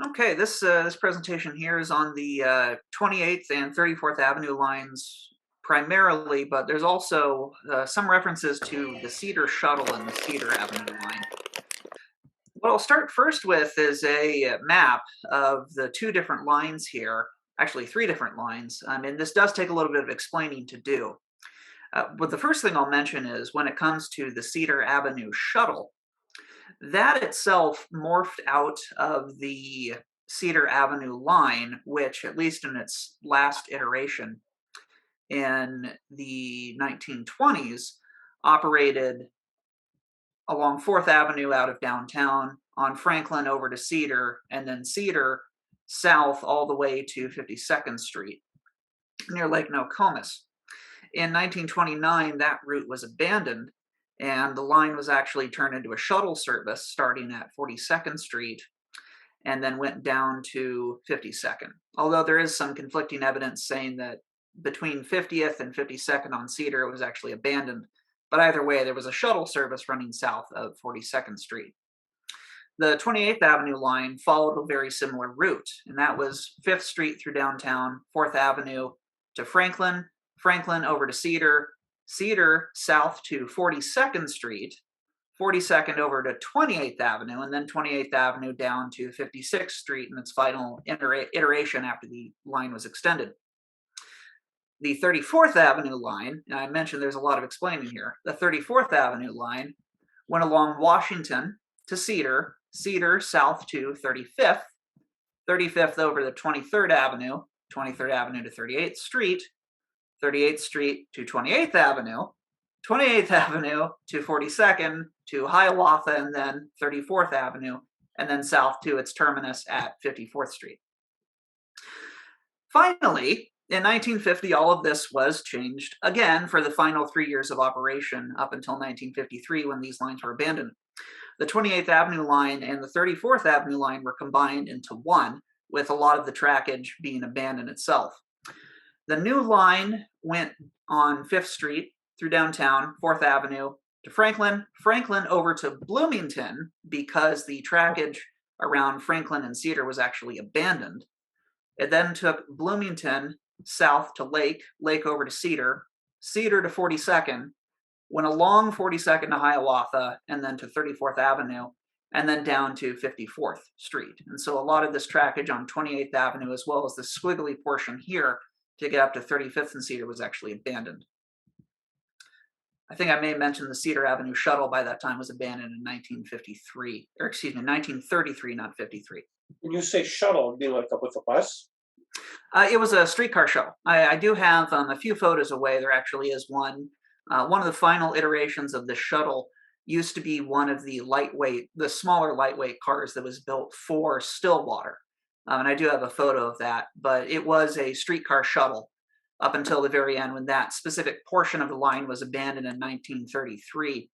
Okay, this presentation here is on the 28th and 34th Avenue lines primarily, but there's also some references to the Cedar Shuttle and the Cedar Avenue line. What I'll start first with is a map of the two different lines here, actually three different lines, and this does take a little bit of explaining to do. But the first thing I'll mention is when it comes to the Cedar Avenue Shuttle, that itself morphed out of the Cedar Avenue line, which, at least in its last iteration in the 1920s, operated along 4th Avenue out of downtown, on Franklin over to Cedar, and then Cedar south all the way to 52nd Street near Lake Nokomis. In 1929, that route was abandoned, and the line was actually turned into a shuttle service starting at 42nd Street and then went down to 52nd. Although there is some conflicting evidence saying that between 50th and 52nd on Cedar it was actually abandoned, but either way, there was a shuttle service running south of 42nd Street. The 28th Avenue line followed a very similar route, and that was 5th Street through downtown, 4th Avenue to Franklin, Franklin over to Cedar, Cedar south to 42nd Street, 42nd over to 28th Avenue, and then 28th Avenue down to 56th Street in its final iteration after the line was extended. The 34th Avenue line, and I mentioned there's a lot of explaining here, the 34th Avenue line went along Washington to Cedar, Cedar south to 35th, 35th over to 23rd Avenue, 23rd Avenue to 38th Street, 38th Street to 28th Avenue, 28th Avenue to 42nd to Hiawatha, and then 34th Avenue, and then south to its terminus at 54th Street. Finally, in 1950, all of this was changed again for the final 3 years of operation up until 1953 when these lines were abandoned. The 28th Avenue line and the 34th Avenue line were combined into one, with a lot of the trackage being abandoned itself. The new line went on 5th Street through downtown, 4th Avenue to Franklin, Franklin over to Bloomington because the trackage around Franklin and Cedar was actually abandoned. It then took Bloomington south to Lake, Lake over to Cedar, Cedar to 42nd, went along 42nd to Hiawatha, and then to 34th Avenue, and then down to 54th Street. And so a lot of this trackage on 28th Avenue, as well as the squiggly portion here to get up to 35th and Cedar, was actually abandoned. I think I may have mentioned the Cedar Avenue Shuttle by that time was abandoned in 1953, or excuse me, 1933, not 53. When you say shuttle, it'd be like up with a bus? It was a streetcar shuttle. I do have a few photos away. There actually is one. One of the final iterations of the shuttle used to be one of the smaller lightweight cars that was built for Stillwater. And I do have a photo of that, but it was a streetcar shuttle up until the very end when that specific portion of the line was abandoned in 1933.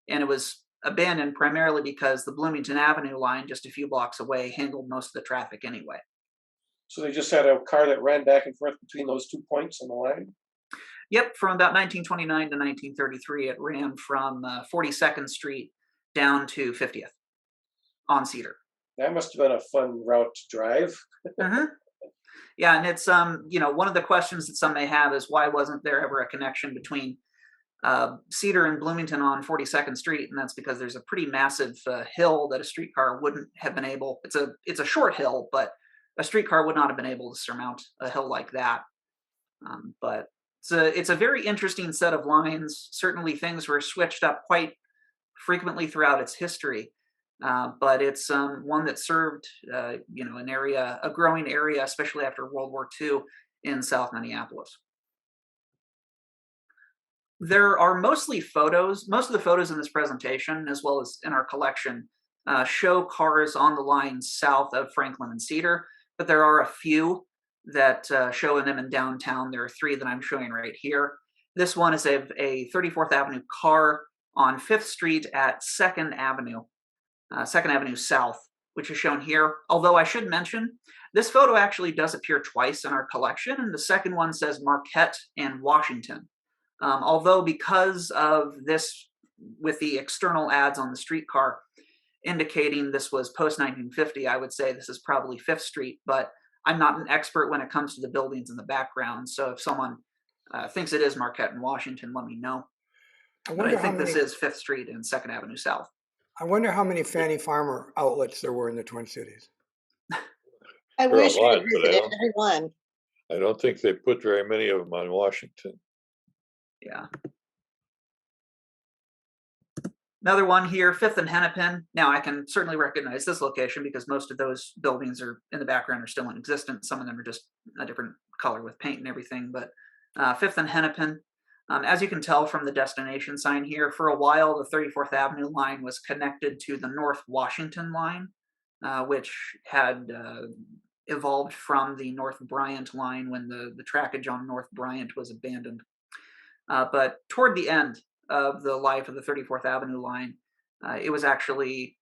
And it was abandoned primarily because the Bloomington Avenue line, just a few blocks away, handled most of the traffic anyway. So they just had a car that ran back and forth between those 2 points on the line? Yep, from about 1929 to 1933, it ran from 42nd Street down to 50th on Cedar. That must have been a fun route to drive. Mm-hmm. Yeah, and it's one of the questions that some may have is why wasn't there ever a connection between Cedar and Bloomington on 42nd Street? And that's because there's a pretty massive hill that a streetcar wouldn't have been able. It's a short hill, but a streetcar would not have been able to surmount a hill like that. But it's a very interesting set of lines. Certainly, things were switched up quite frequently throughout its history. But it's one that served, a growing area, especially after World War II in South Minneapolis. There are mostly photos. Most of the photos in this presentation, as well as in our collection, show cars on the line south of Franklin and Cedar, but there are a few that show them in downtown. There are 3 that I'm showing right here. This one is a 34th Avenue car on 5th Street at 2nd Avenue. 2nd Avenue South, which is shown here. Although I should mention, this photo actually does appear twice in our collection, and the second one says Marquette and Washington. Although because of this, with the external ads on the streetcar, indicating this was post 1950, I would say this is probably Fifth Street, but I'm not an expert when it comes to the buildings in the background. So if someone thinks it is Marquette and Washington, let me know. I But I wonder how think this many. is Fifth Street and Second Avenue South. I wonder how many Fannie Farmer outlets there were in the Twin Cities. I There are a wish we lot, had but visited every one. I don't think they put very many of them on Washington. Yeah. Another one here, Fifth and Hennepin. Now I can certainly recognize this location because most of those buildings are in the background are still in existence. Some of them are just a different color with paint and everything. But Fifth and Hennepin, as you can tell from the destination sign here, for a while the 34th Avenue line was connected to the North Washington line, which had evolved from the North Bryant line when the trackage on North Bryant was abandoned. But toward the end of the life of the 34th Avenue line, it was actually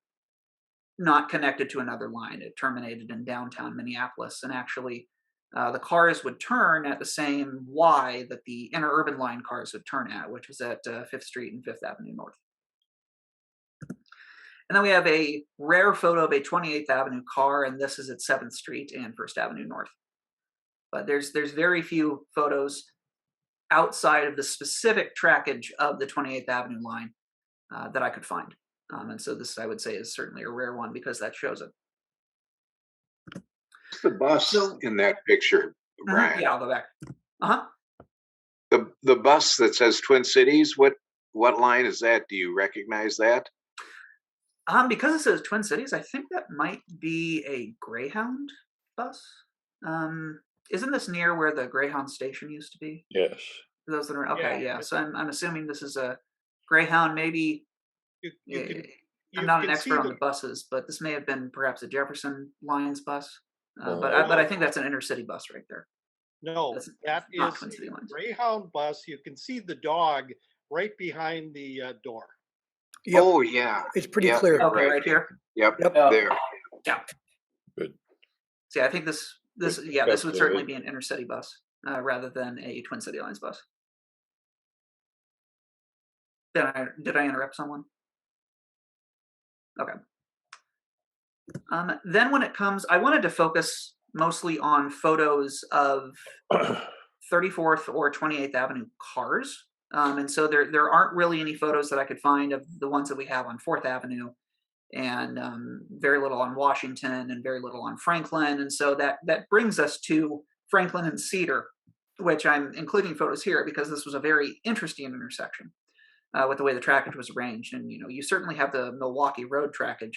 not connected to another line. It terminated in downtown Minneapolis, and actually the cars would turn at the same Y that the interurban line cars would turn at, which was at 5th Street and 5th Avenue North. And then we have a rare photo of a 28th Avenue car, and this is at 7th Street and 1st Avenue North. But there's very few photos outside of the specific trackage of the 28th Avenue line that I could find. And so this, I would say, is certainly a rare one because that shows it. What's the bus in that picture, Brian? Yeah, I'll go back. Uh-huh. The bus that says Twin Cities, what line is that? Do you recognize that? Because it says Twin Cities, I think that might be a Greyhound bus. Isn't this near where the Greyhound station used to be? Yes. For those that are okay, yeah. So I'm assuming this is a Greyhound. Maybe I'm not an expert on the buses, but this may have been perhaps a Jefferson Lines bus. But I think that's an intercity bus right there. No, that not is Twin City a Lines. Greyhound bus. You can see the dog right behind the door. Yep. Oh, yeah. It's pretty Yeah, clear. Okay, right here. Yep, Yep. there. Yeah. Good. See, I think this would certainly be an intercity bus rather than a Twin City Lines bus. Did I interrupt someone? Okay. Then when it comes, I wanted to focus mostly on photos of 34th or 28th Avenue cars. And so there aren't really any photos that I could find of the ones that we have on 4th Avenue, and very little on Washington and very little on Franklin. And so that brings us to Franklin and Cedar, which I'm including photos here because this was a very interesting intersection with the way the trackage was arranged. And you certainly have the Milwaukee Road trackage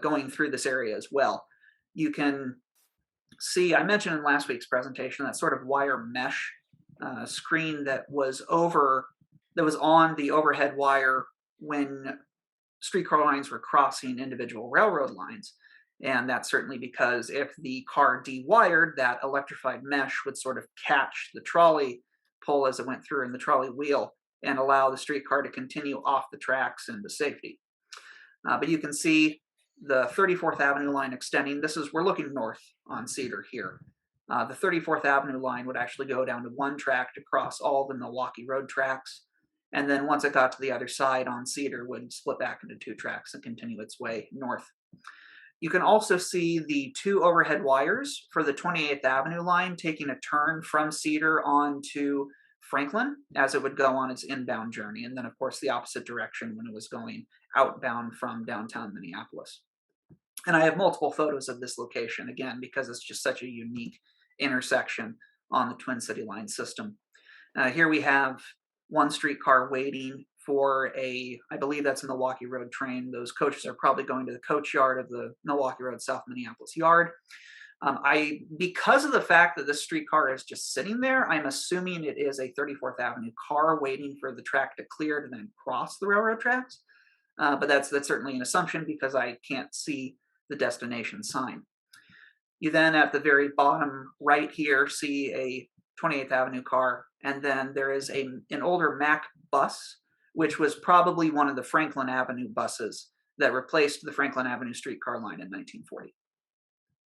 going through this area as well. You can see, I mentioned in last week's presentation, that sort of wire mesh screen that was on the overhead wire when streetcar lines were crossing individual railroad lines. And that's certainly because if the car dewired, that electrified mesh would sort of catch the trolley pole as it went through in the trolley wheel and allow the streetcar to continue off the tracks into safety. But you can see the 34th Avenue line extending. We're looking north on Cedar here. The 34th Avenue line would actually go down to one track to cross all the Milwaukee Road tracks. And then once it got to the other side on Cedar, would split back into two tracks and continue its way north. You can also see the two overhead wires for the 28th Avenue line taking a turn from Cedar onto Franklin as it would go on its inbound journey. And then, of course, the opposite direction when it was going outbound from downtown Minneapolis. And I have multiple photos of this location, again, because it's just such a unique intersection on the Twin City Line system. Here we have one streetcar waiting for I believe that's a Milwaukee Road train. Those coaches are probably going to the coach yard of the Milwaukee Road South Minneapolis yard. Because of the fact that this streetcar is just sitting there, I'm assuming it is a 34th Avenue car waiting for the track to clear to then cross the railroad tracks. But that's certainly an assumption because I can't see the destination sign. You then at the very bottom right here see a 28th Avenue car, and then there is an older Mack bus, which was probably one of the Franklin Avenue buses that replaced the Franklin Avenue streetcar line in 1940.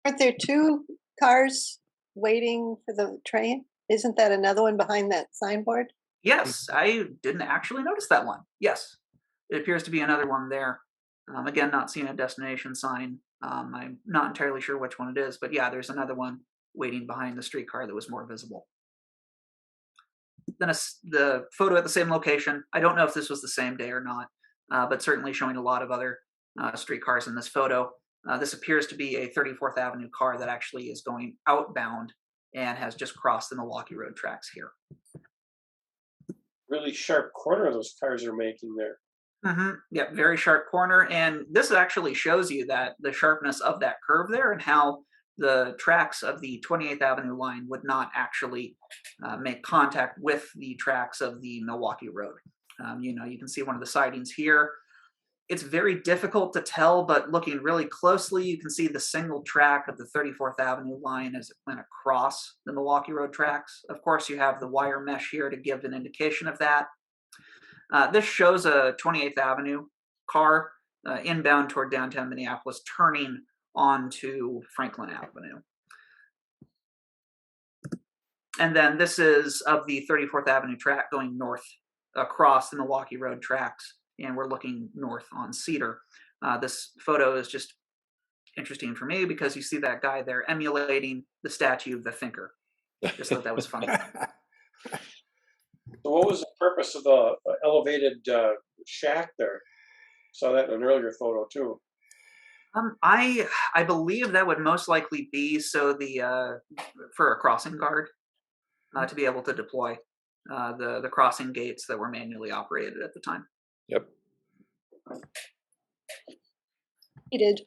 Aren't there two cars waiting for the train? Isn't that another one behind that signboard? Yes, I didn't actually notice that one. Yes, it appears to be another one there. Again, not seeing a destination sign. I'm not entirely sure which one it is, but yeah, there's another one waiting behind the streetcar that was more visible. Then the photo at the same location. I don't know if this was the same day or not, but certainly showing a lot of other streetcars in this photo. This appears to be a 34th Avenue car that actually is going outbound and has just crossed the Milwaukee Road tracks here. Really sharp corner those cars are making there. Yep, very sharp corner. And this actually shows you that the sharpness of that curve there and how the tracks of the 28th Avenue line would not actually make contact with the tracks of the Milwaukee Road. You can see one of the sidings here. It's very difficult to tell, but looking really closely, you can see the single track of the 34th Avenue line as it went across the Milwaukee Road tracks. Of course, you have the wire mesh here to give an indication of that. This shows a 28th Avenue car inbound toward downtown Minneapolis, turning onto Franklin Avenue. And then this is of the 34th Avenue track going north across the Milwaukee Road tracks, and we're looking north on Cedar. This photo is just interesting for me because you see that guy there emulating the statue of the thinker. Just thought that was funny. So what was the purpose of the elevated shack there? Saw that in an earlier photo too. I believe that would most likely be so for a crossing guard to be able to deploy the crossing gates that were manually operated at the time. Yep. He did.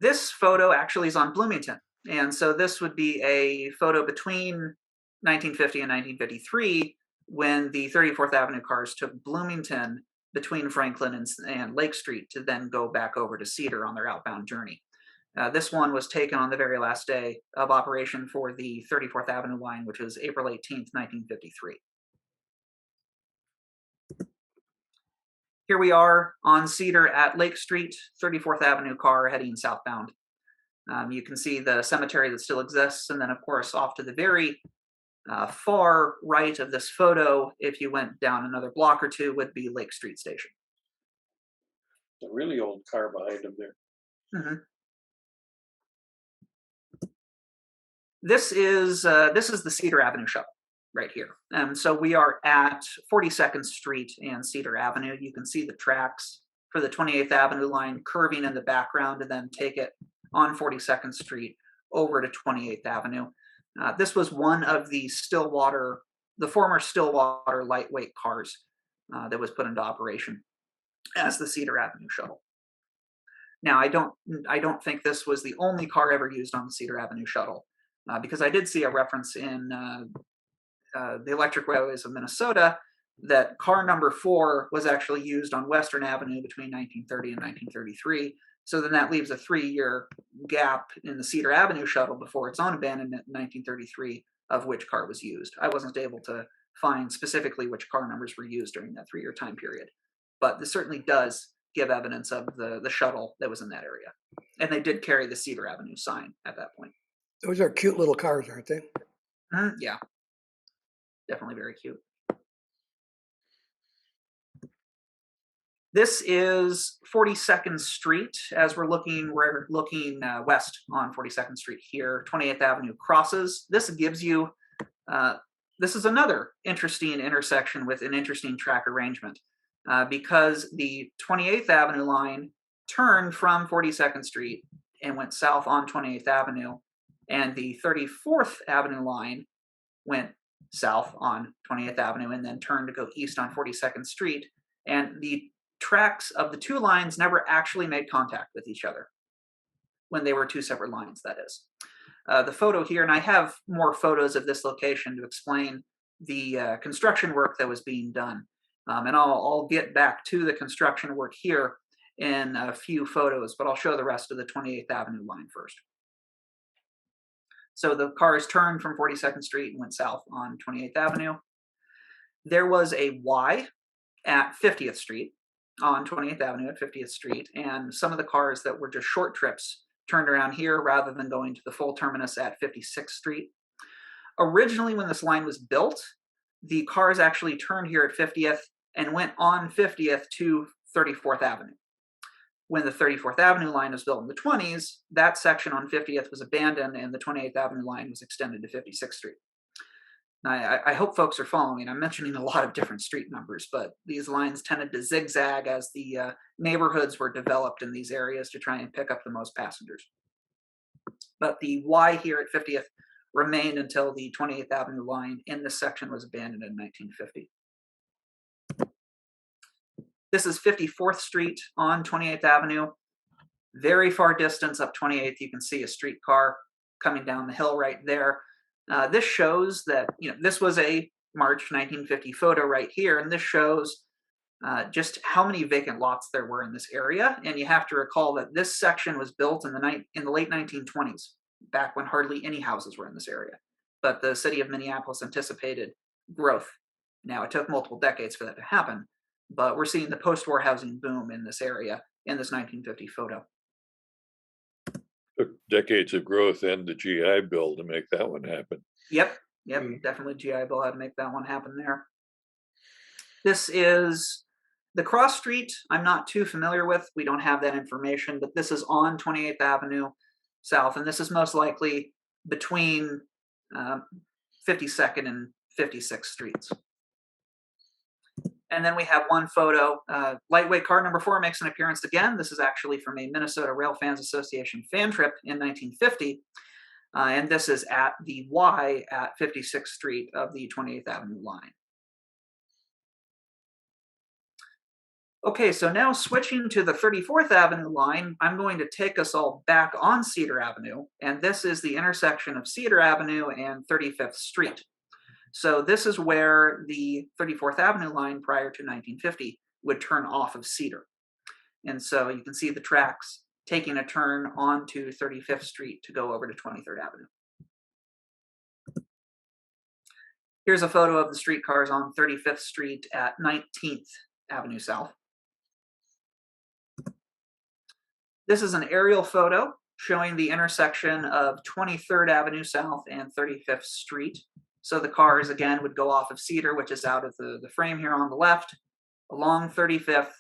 This photo actually is on Bloomington, and so this would be a photo between 1950 and 1953 when the 34th Avenue cars took Bloomington between Franklin and Lake Street to then go back over to Cedar on their outbound journey. This one was taken on the very last day of operation for the 34th Avenue line, which was April 18th, 1953. Here we are on Cedar at Lake Street, 34th Avenue car heading southbound. You can see the cemetery that still exists, and then of course off to the very far right of this photo, if you went down another block or two, would be Lake Street Station. A really old car behind him there. This is the Cedar Avenue shuttle right here. So we are at 42nd Street and Cedar Avenue. You can see the tracks for the 28th Avenue line curving in the background and then take it on 42nd Street over to 28th Avenue. This was one of the former Stillwater lightweight cars that was put into operation as the Cedar Avenue shuttle. Now, I don't think this was the only car ever used on the Cedar Avenue shuttle, because I did see a reference in the Electric Railways of Minnesota that car number 4 was actually used on Western Avenue between 1930 and 1933. So then that leaves a 3-year gap in the Cedar Avenue shuttle before its own abandonment in 1933 of which car was used. I wasn't able to find specifically which car numbers were used during that 3-year time period. But this certainly does give evidence of the shuttle that was in that area. And they did carry the Cedar Avenue sign at that point. Those are cute little cars, aren't they? Yeah, definitely very cute. This is 42nd Street. As we're looking west on 42nd Street here. 28th Avenue crosses. This gives you, this is another interesting intersection with an interesting track arrangement because the 28th Avenue line turned from 42nd Street and went south on 28th Avenue, and the 34th Avenue line went south on 28th Avenue and then turned to go east on 42nd Street. And the tracks of the two lines never actually made contact with each other when they were two separate lines, that is. The photo here, and I have more photos of this location to explain the construction work that was being done. And I'll get back to the construction work here in a few photos, but I'll show the rest of the 28th Avenue line first. So the cars turned from 42nd Street and went south on 28th Avenue. There was a Y at 50th Street on 20th Avenue at 50th Street, and some of the cars that were just short trips turned around here rather than going to the full terminus at 56th Street. Originally, when this line was built, the cars actually turned here at 50th and went on 50th to 34th Avenue. When the 34th Avenue line was built in the 20s, that section on 50th was abandoned and the 28th Avenue line was extended to 56th Street. Now, I hope folks are following. I'm mentioning a lot of different street numbers, but these lines tended to zigzag as the neighborhoods were developed in these areas to try and pick up the most passengers. But the Y here at 50th remained until the 28th Avenue line in this section was abandoned in 1950. This is 54th Street on 28th Avenue. Very far distance up 28th, you can see a streetcar coming down the hill right there. This shows that, this was a March 1950 photo right here, and this shows just how many vacant lots there were in this area. And you have to recall that this section was built in the late 1920s, back when hardly any houses were in this area. But the city of Minneapolis anticipated growth. Now, it took multiple decades for that to happen, but we're seeing the post-war housing boom in this area in this 1950 photo. Took decades of growth and the GI Bill to make that one happen. Yep, definitely GI Bill had to make that one happen there. This is the cross street. I'm not too familiar with. We don't have that information, but this is on 28th Avenue South, and this is most likely between 52nd and 56th Streets. And then we have one photo. Lightweight car number 4 makes an appearance again. This is actually from a Minnesota Rail Fans Association fan trip in 1950. And this is at the Y at 56th Street of the 28th Avenue line. Okay, so now switching to the 34th Avenue line, I'm going to take us all back on Cedar Avenue. And this is the intersection of Cedar Avenue and 35th Street. So this is where the 34th Avenue line prior to 1950 would turn off of Cedar. And so you can see the tracks taking a turn onto 35th Street to go over to 23rd Avenue. Here's a photo of the streetcars on 35th Street at 19th Avenue South. This is an aerial photo showing the intersection of 23rd Avenue South and 35th Street. So the cars, again, would go off of Cedar, which is out of the frame here on the left, along 35th,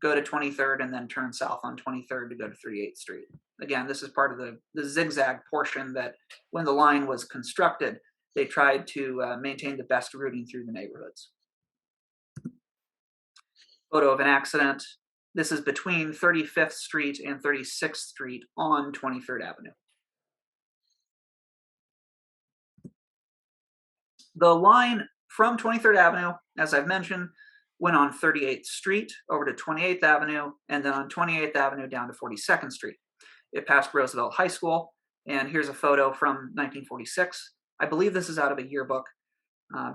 go to 23rd, and then turn south on 23rd to go to 38th Street. Again, this is part of the zigzag portion that when the line was constructed, they tried to maintain the best routing through the neighborhoods. Photo of an accident. This is between 35th Street and 36th Street on 23rd Avenue. The line from 23rd Avenue, as I've mentioned, went on 38th Street over to 28th Avenue, and then on 28th Avenue down to 42nd Street. It passed Roosevelt High School, and here's a photo from 1946. I believe this is out of a yearbook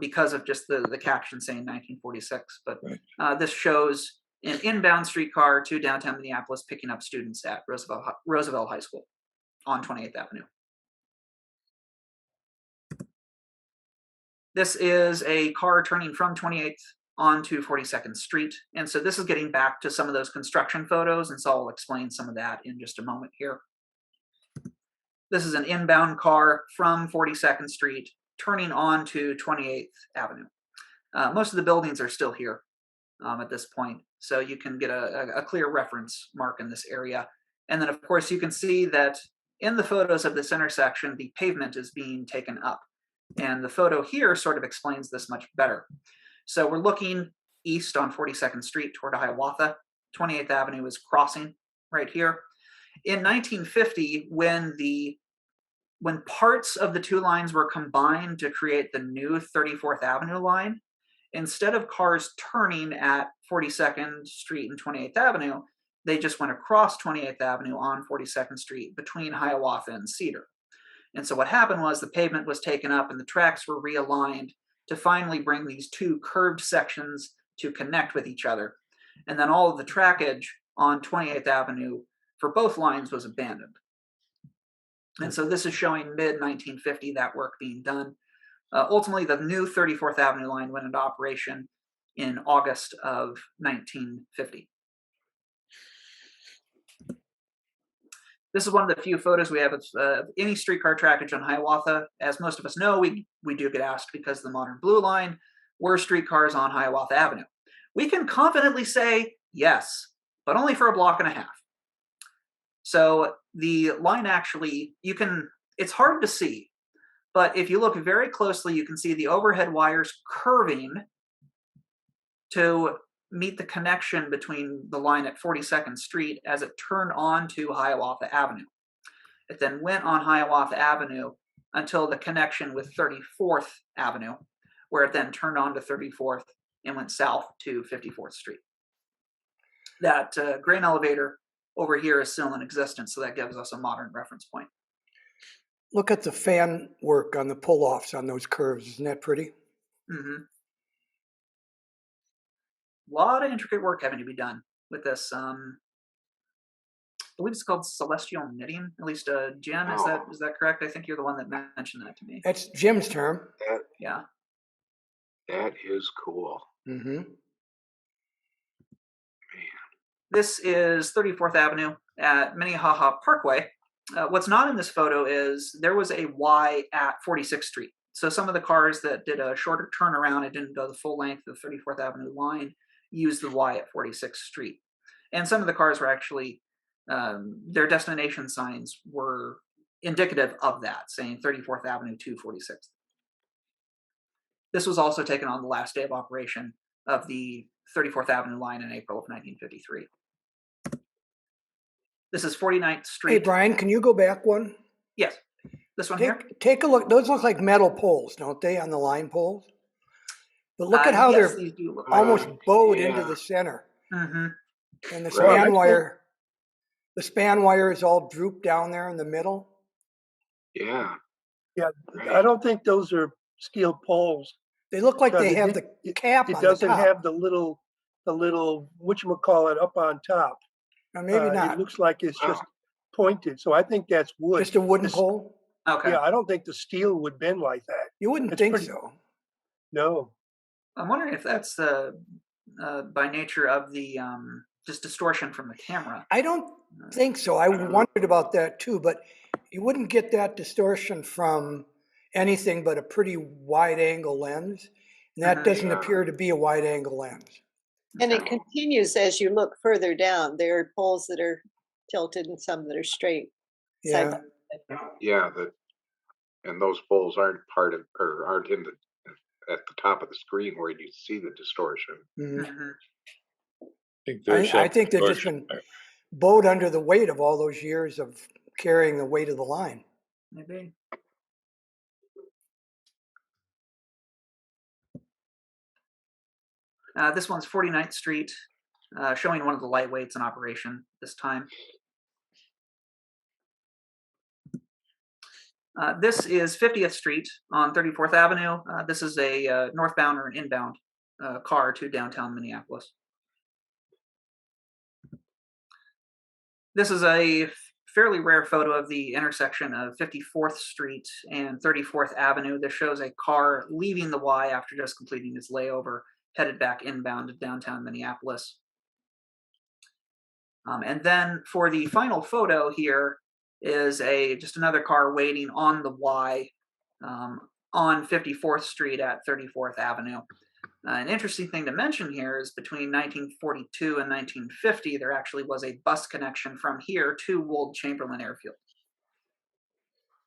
because of just the caption saying 1946, but this shows an inbound streetcar to downtown Minneapolis picking up students at Roosevelt High School on 28th Avenue. This is a car turning from 28th onto 42nd Street. And so this is getting back to some of those construction photos, and so I'll explain some of that in just a moment here. This is an inbound car from 42nd Street turning onto 28th Avenue. Most of the buildings are still here at this point, so you can get a clear reference mark in this area. And then, of course, you can see that in the photos of this intersection, the pavement is being taken up. And the photo here sort of explains this much better. So we're looking east on 42nd Street toward Hiawatha. 28th Avenue is crossing right here. In 1950, when parts of the two lines were combined to create the new 34th Avenue line, instead of cars turning at 42nd Street and 28th Avenue, they just went across 28th Avenue on 42nd Street between Hiawatha and Cedar. And so what happened was the pavement was taken up and the tracks were realigned to finally bring these two curved sections to connect with each other. And then all of the trackage on 28th Avenue for both lines was abandoned. And so this is showing mid-1950 that work being done. Ultimately, the new 34th Avenue line went into operation in August of 1950. This is one of the few photos we have of any streetcar trackage on Hiawatha. As most of us know, we do get asked because the modern blue line were streetcars on Hiawatha Avenue. We can confidently say Yes, but only for a block and a half. So the line actually, it's hard to see, but if you look very closely, you can see the overhead wires curving to meet the connection between the line at 42nd Street as it turned on to Hiawatha Avenue. It then went on Hiawatha Avenue until the connection with 34th Avenue, where it then turned on to 34th and went south to 54th Street. That grain elevator over here is still in existence, so that gives us a modern reference point. Look at the fan work on the pull-offs on those curves. Isn't that pretty? Mm-hmm. A lot of intricate work having to be done with this. I believe it's called celestial knitting. At least, Jen, is that correct? I think you're the one that mentioned that to me. That's Jim's term. Yeah. That is cool. Mm-hmm. This is 34th Avenue at Minnehaha Parkway. What's not in this photo is there was a Y at 46th Street. So some of the cars that did a shorter turnaround and didn't go the full length of the 34th Avenue line used the Y at 46th Street. And some of the cars were actually, their destination signs were indicative of that, saying 34th Avenue to 46th. This was also taken on the last day of operation of the 34th Avenue line in April of 1953. This is 49th Street. Hey, Brian, can you go back one? Yes. This one here? Take a look. Those look like metal poles, don't they, on the line poles? But look at how yes, they're these do look almost bowed yeah. into the center. Mm-hmm. And the Right. span wire is all drooped down there in the middle. Yeah. Yeah, Right. I don't think those are steel poles. They look like Because they it have did- the cap It on doesn't the top. have the little whatchamacallit up on top. Or maybe not. It looks like it's just pointed. So I think that's wood. Just a wooden This- pole? Okay. Yeah, I don't think the steel would bend like that. You wouldn't It's think pretty- so. No. I'm wondering if that's by nature of the just distortion from the camera. I don't think so. I wondered about that too, but you wouldn't get that distortion from anything but a pretty wide angle lens. And that doesn't Yeah. appear to be a wide angle lens. And it continues as you look further down. There are poles that are tilted and some that are straight. side Yeah. by- Yeah. And those poles aren't aren't in at the top of the screen where you see the distortion. Mhm. Mhm. I think they've just been bowed under the weight of all those years of carrying the weight of the line. Maybe. This one's 49th Street, showing one of the lightweights in operation this time. This is 50th Street on 34th Avenue. This is a northbound or an inbound car to downtown Minneapolis. This is a fairly rare photo of the intersection of 54th Street and 34th Avenue. This shows a car leaving the Y after just completing its layover, headed back inbound to downtown Minneapolis. And then for the final photo here is just another car waiting on the Y on 54th Street at 34th Avenue. An interesting thing to mention here is between 1942 and 1950, there actually was a bus connection from here to Wold Chamberlain Airfield.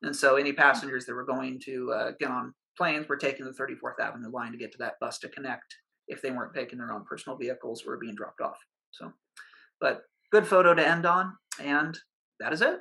And so any passengers that were going to get on planes were taking the 34th Avenue line to get to that bus to connect if they weren't taking their own personal vehicles or being dropped off. So, but good photo to end on, and that is it.